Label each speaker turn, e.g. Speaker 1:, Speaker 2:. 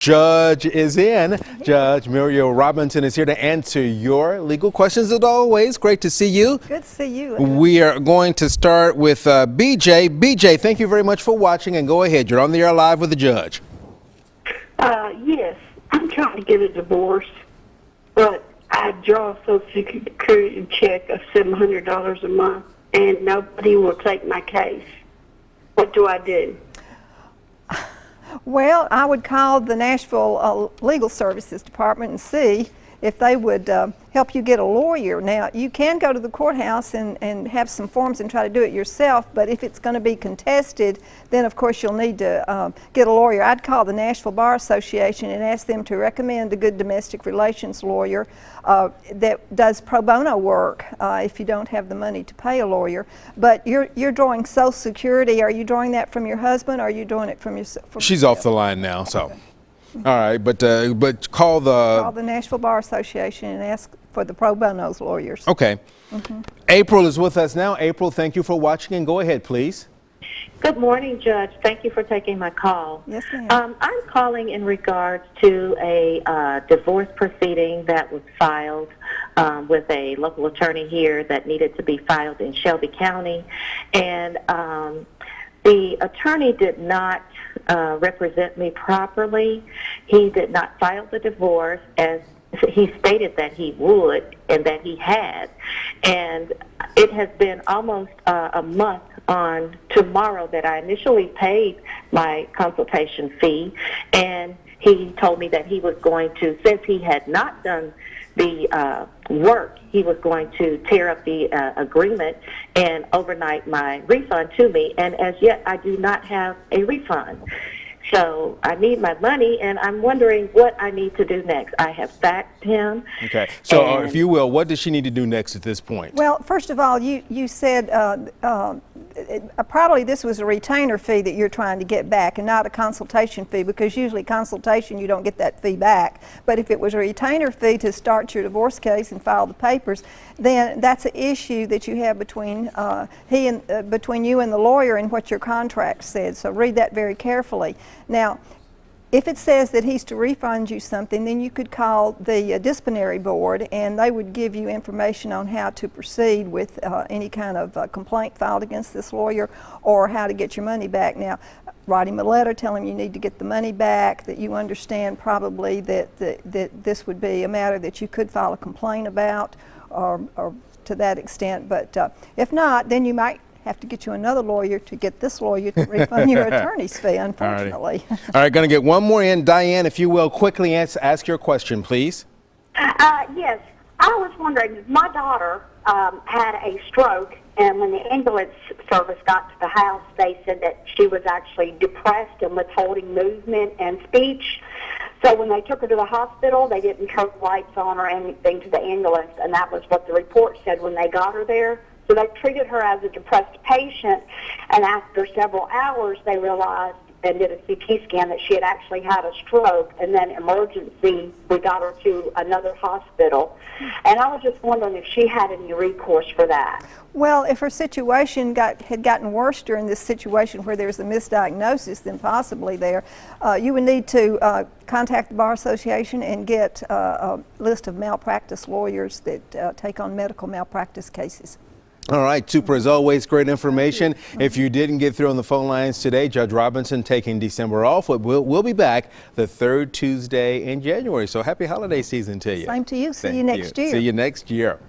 Speaker 1: Judge is in. Judge Muriel Robinson is here to answer your legal questions as always. Great to see you.
Speaker 2: Good to see you.
Speaker 1: We are going to start with BJ. BJ, thank you very much for watching, and go ahead. You're on the air live with the judge.
Speaker 3: Yes, I'm trying to get a divorce, but I draw a Social Security check of $700 a month, and nobody will take my case. What do I do?
Speaker 2: Well, I would call the Nashville Legal Services Department and see if they would help you get a lawyer. Now, you can go to the courthouse and have some forms and try to do it yourself, but if it's going to be contested, then of course you'll need to get a lawyer. I'd call the Nashville Bar Association and ask them to recommend a good domestic relations lawyer that does pro bono work if you don't have the money to pay a lawyer. But you're drawing Social Security. Are you drawing that from your husband, or are you doing it from yourself?
Speaker 1: She's off the line now, so. Okay. All right, but call the
Speaker 2: Nashville Bar Association and ask for the pro bono lawyers.
Speaker 1: Okay. April is with us now. April, thank you for watching, and go ahead, please.
Speaker 4: Good morning, Judge. Thank you for taking my call.
Speaker 2: Yes, ma'am.
Speaker 4: I'm calling in regards to a divorce proceeding that was filed with a local attorney here that needed to be filed in Shelby County, and the attorney did not represent me properly. He did not file the divorce as he stated that he would and that he had. And it has been almost a month on tomorrow that I initially paid my consultation fee, and he told me that he was going to, since he had not done the work, he was going to tear up the agreement and overnight my refund to me, and as yet I do not have a refund. So I need my money, and I'm wondering what I need to do next. I have faxed him.
Speaker 1: Okay. So if you will, what does she need to do next at this point?
Speaker 2: Well, first of all, you said probably this was a retainer fee that you're trying to get back and not a consultation fee, because usually consultation you don't get that fee back. But if it was a retainer fee to start your divorce case and file the papers, then that's an issue that you have between between you and the lawyer and what your contract said. So read that very carefully. Now, if it says that he's to refund you something, then you could call the disciplinary board, and they would give you information on how to proceed with any kind of complaint filed against this lawyer, or how to get your money back. Now, write him a letter, tell him you need to get the money back, that you understand probably that this would be a matter that you could file a complaint about, or to that extent. But if not, then you might have to get you another lawyer to get this lawyer to refund your attorney's fee, unfortunately.
Speaker 1: All right, going to get one more in. Diane, if you will, quickly ask your question, please.
Speaker 3: Yes, I was wondering, my daughter had a stroke, and when the ambulance service got to the house, they said that she was actually depressed and withholding movement and speech. So when they took her to the hospital, they didn't turn lights on or anything to the ambulance, and that was what the report said when they got her there. So they treated her as a depressed patient, and after several hours, they realized and did a CT scan that she had actually had a stroke, and then emergency, we got her to another hospital. And I was just wondering if she had any recourse for that.
Speaker 2: Well, if her situation had gotten worse during this situation where there's a misdiagnosis, then possibly you would need to contact the Bar Association and get a list of malpractice lawyers that take on medical malpractice cases.
Speaker 1: All right, super. As always, great information. If you didn't get through on the phone lines today, Judge Robinson taking December off. We'll be back the third Tuesday in January. So happy holiday season to you.
Speaker 2: Same to you. See you next year.
Speaker 1: See you next year.